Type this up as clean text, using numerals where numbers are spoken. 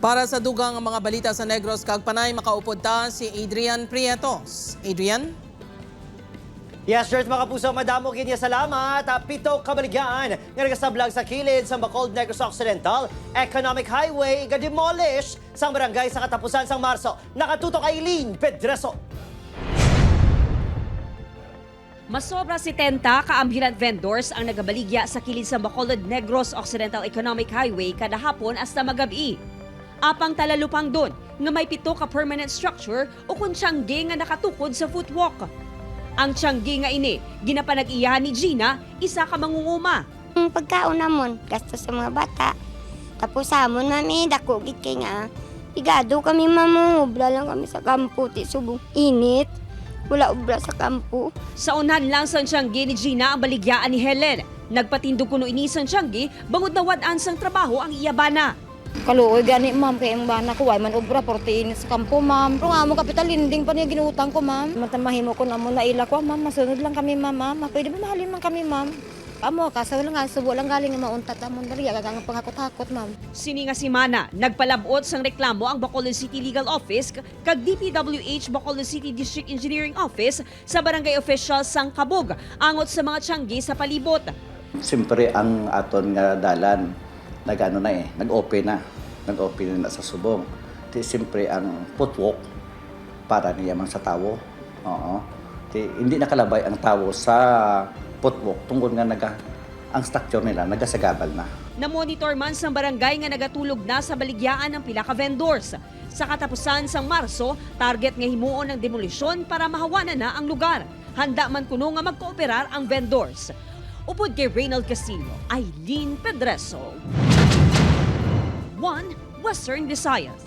Para sa dugang mga balita sa Negros kag Panay, makaupod ta si Adrian Prietos. Adrian? Yes, George, mga puso, madamo kini salamat. Pito kabaligyan nga nagasablag sa kilid sa Bacolod Negros Occidental Economic Highway nga demolish sa barangay sa katapusan sang Marso. Nakatutok Aileen Pedreso. Masobra 70 ka-ambulant vendors ang nagabaligya sa kilid sa Bacolod Negros Occidental Economic Highway kada hapon hasta magabi. Apang talalupang doon nga may 7 ka permanent structure o kung tiyangge nga nakatukod sa footwalk. Ang tiyangge nga ini, ginapanag-iyahan ni Gina, isa ka mangunguma. Ang pagkaon namon, gasto sa mga bata. Tapos hamon, mami, dako gid kay nga. Igado kami, mamu. Ubra lang kami sa kampo, ti subong init. Wala ubra sa kampo. Sa unan lang sa tiyangge ni Gina ang baligyaan ni Helen. Nagpatindog kuno ini sa tiyangge, bangod na wadaan sang trabaho ang iyabana. Kaluoy gani ma'am kay ang bana ko way man obra portiin sa kampo ma'am. Pero nga mo kapital linding pa niya ginuutang ko ma'am. Matamahimo ko na mo na ila ko ma'am masunod lang kami ma'am. Pwede ba mahalin man kami ma'am? Amo ka sa lang subo lang galing nga mauntat amon dali gagang pangakot-hakot ma'am. Sini nga si Mana, nagpalabot sang reklamo ang Bacolod City Legal Office kag DPWH Bacolod City District Engineering Office sa barangay officials sang Kabog angot sa mga tiyangge sa palibot. Siyempre ang aton nga dalan nag-open na sa subong. Di siyempre ang footwalk para niya man sa tawo. Oo. Di, hindi nakalabay ang tawo sa footwalk tungkol nga ang structure nila nagasagabal na. Na-monitor man sang barangay nga nagatulog na sa baligyaan ng pila ka vendors. Sa katapusan sang Marso, target nga himuon ng demolisyon para mahawanan na ang lugar. Handa man kuno nga magkooperar ang vendors. Upod kay Reynald Castillo, Aileen Pedreso. 1 Western Visayas.